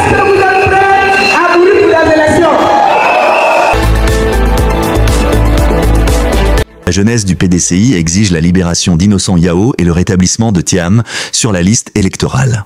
Est-ce que vous êtes prêts à mourir pour les élections? La jeunesse du PDCI exige la libération d'Innocent Yao et le rétablissement de Thiam sur la liste électorale.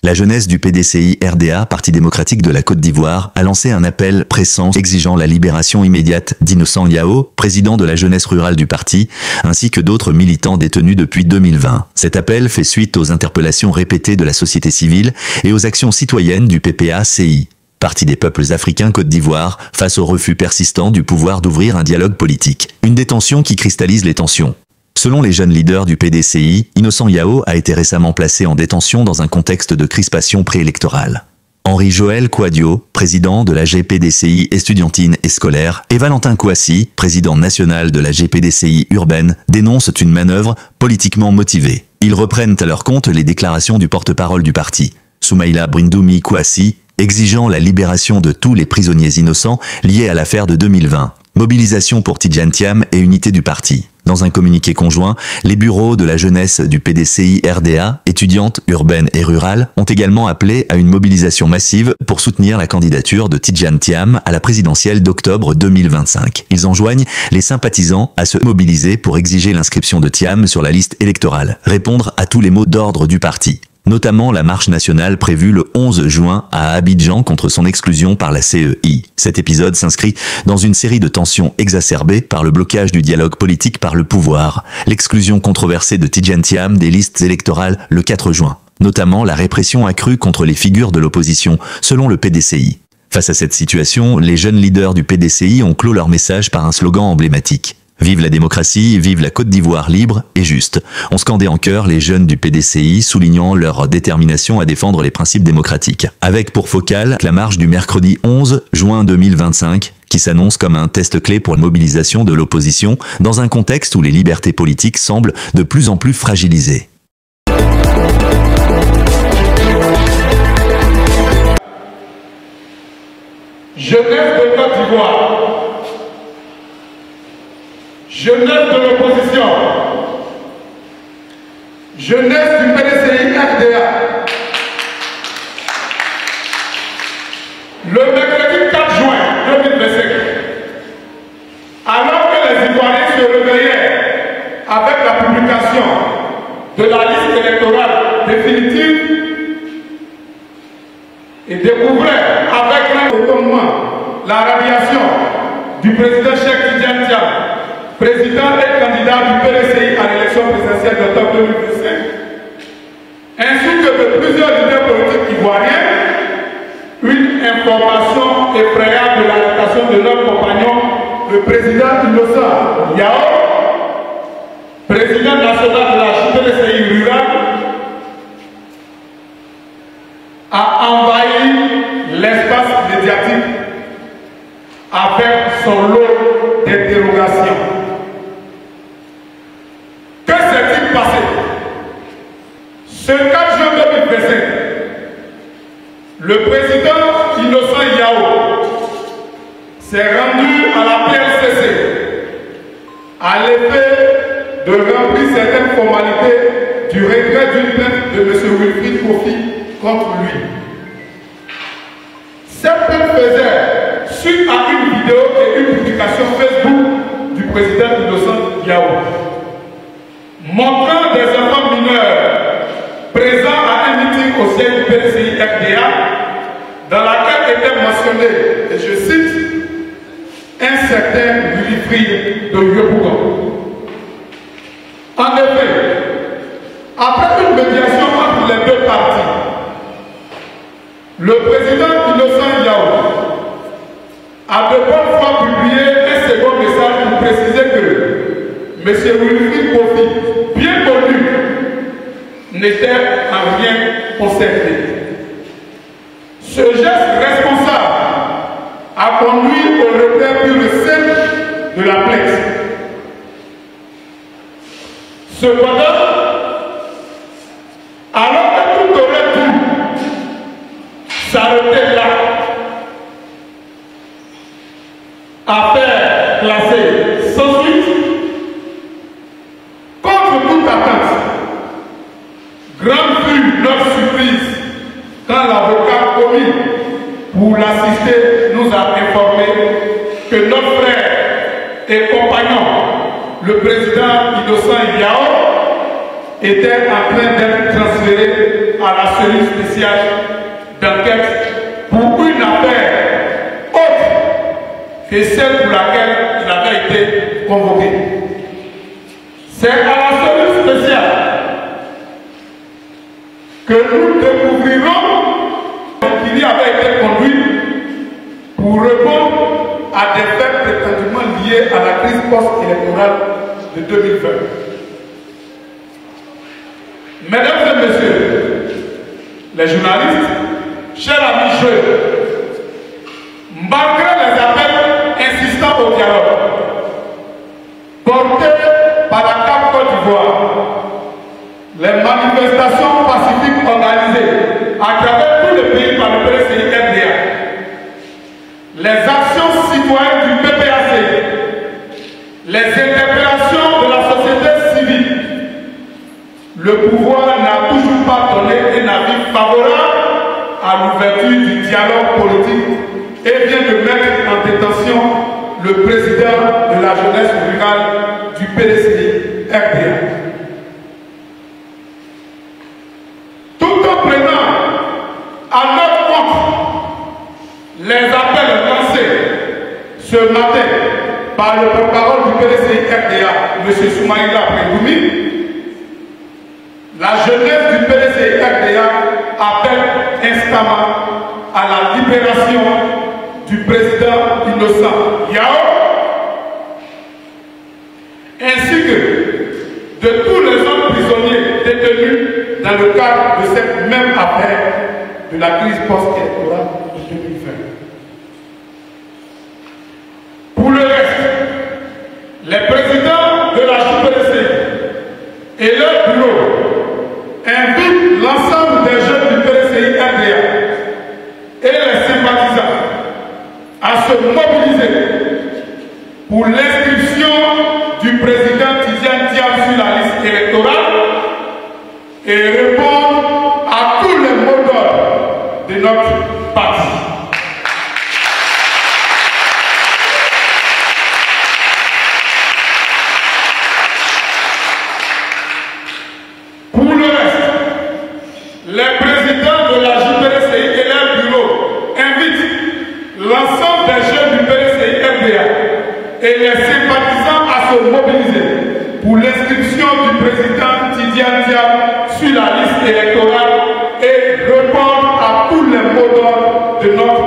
La jeunesse du PDCI RDA, Parti démocratique de la Côte d'Ivoire, a lancé un appel pressant exigeant la libération immédiate d'Innocent Yao, président de la jeunesse rurale du parti, ainsi que d'autres militants détenus depuis 2020. Cet appel fait suite aux interpellations répétées de la société civile et aux actions citoyennes du PPA-CI, Parti des peuples africains Côte d'Ivoire, face au refus persistant du pouvoir d'ouvrir un dialogue politique. Une détention qui cristallise les tensions. Selon les jeunes leaders du PDCI, Innocent Yao a été récemment placé en détention dans un contexte de crispation préélectorale. Henri-Joël Kouadio, président de la GPDCI estudiantine et scolaire, et Valentin Kouassi, président national de la GPDCI urbaine, dénoncent une manœuvre politiquement motivée. Ils reprennent à leur compte les déclarations du porte-parole du parti, Soumaïla Brindoumi Kouassi, exigeant la libération de tous les prisonniers innocents liés à l'affaire de 2020. Mobilisation pour Tidjane Thiam et unité du parti. Dans un communiqué conjoint, les bureaux de la jeunesse du PDCI RDA, étudiantes, urbaines et rurales, ont également appelé à une mobilisation massive pour soutenir la candidature de Tidjane Thiam à la présidentielle d'octobre 2025. Ils enjoignent les sympathisants à se mobiliser pour exiger l'inscription de Thiam sur la liste électorale, répondre à tous les mots d'ordre du parti. Notamment la marche nationale prévue le 11 juin à Abidjan contre son exclusion par la CEI. Cet épisode s'inscrit dans une série de tensions exacerbées par le blocage du dialogue politique par le pouvoir, l'exclusion controversée de Tidjane Thiam des listes électorales le 4 juin, notamment la répression accrue contre les figures de l'opposition, selon le PDCI. Face à cette situation, les jeunes leaders du PDCI ont clos leur message par un slogan emblématique. Vive la démocratie, vive la Côte d'Ivoire libre et juste. On scandait en chœur les jeunes du PDCI, soulignant leur détermination à défendre les principes démocratiques. Avec pour focale la marche du mercredi 11 juin 2025, qui s'annonce comme un test clé pour la mobilisation de l'opposition, dans un contexte où les libertés politiques semblent de plus en plus fragilisées. Jeunesse de Côte d'Ivoire. Jeunesse de l'opposition, jeunesse du PDCI RDA, le mercredi 4 juin 2025, alors que les Ivoiriens se réveillaient avec la publication de la liste électorale définitive et découvraient avec un étonnement la radiation du président Cheikh Tidjane Thiam, président et candidat du PDCI à l'élection présidentielle d'octobre 2025, ainsi que de plusieurs leaders politiques ivoiriens, une information effrayante de l'arrestation de leur compagnon, le président Innocent Yao, président national de la PDCI rurale, a envahi l'espace médiatique avec son lot d'interrogations. Que s'est-il passé? Ce 4 juin 2025, le président Innocent Yao s'est rendu à la PLCC à l'effet de remplir certaines formalités du retrait d'une plainte de M. Wilfried Kofi contre lui. Cette plainte faisait suite à une vidéo et une publication Facebook du président Innocent Yao, montrant des enfants mineurs présents à un meeting au siège du PDCI RDA, dans laquelle était mentionné, et je cite, un certain Wilfried de Yopougon. En effet, après une médiation entre les deux parties, le président Innocent Yao a de bonne foi publié un second message pour préciser que M. Wilfried Kofi, bien connu, n'était en rien concerné. Ce geste responsable a conduit au retrait pur et simple de la plainte. Cependant, alors que tout aurait dû s'arrêter là, affaire classée sans suite, contre toute attente, grande fut leur surprise cité nous a informé que notre frère et compagnon, le président Innocent Yao, était en train d'être transféré à la cellule spéciale d'enquête pour une affaire autre que celle pour laquelle il avait été convoqué. C'est à la cellule spéciale que nous découvrirons qu'il y avait été conduit pour répondre à des faits prétendument liés à la crise post-électorale de 2020. Mesdames et messieurs, les journalistes, chers amis jeunes, malgré les appels insistants au dialogue portés par la CAP Côte d'Ivoire, les manifestations pacifiques organisées à travers tout le pays par le PDCI RDA, les actions citoyennes du PPAC, les interpellations de la société civile, le pouvoir n'a toujours pas donné un avis favorable à l'ouverture du dialogue politique et vient de mettre en détention le président de la jeunesse rurale du PDCI RDA. Tout en prenant à notre compte les appels lancés ce matin par le porte-parole du PDCI RDA, M. Soumaïla Prégoumi, la jeunesse du PDCI RDA appelle instamment à la libération du président Innocent Yao, ainsi que de tous les autres prisonniers détenus dans le cadre de cette même affaire de la crise post-électorale de 2020. Pour le reste, les présidents de la JPDC et leur bureau invitent l'ensemble des jeunes du PDCI RDA et les sympathisants à se mobiliser pour l'inscription du président Tidiane Diam sur la liste électorale et répondre à tous les mots d'ordre de notre parti. Pour le reste, les présidents de la JPDCI et leur bureau invitent l'ensemble des jeunes du PDCI RDA et les sympathisants à se mobiliser pour l'inscription du président Tidiane Diam sur la liste électorale et répondre à tous les mots d'ordre de notre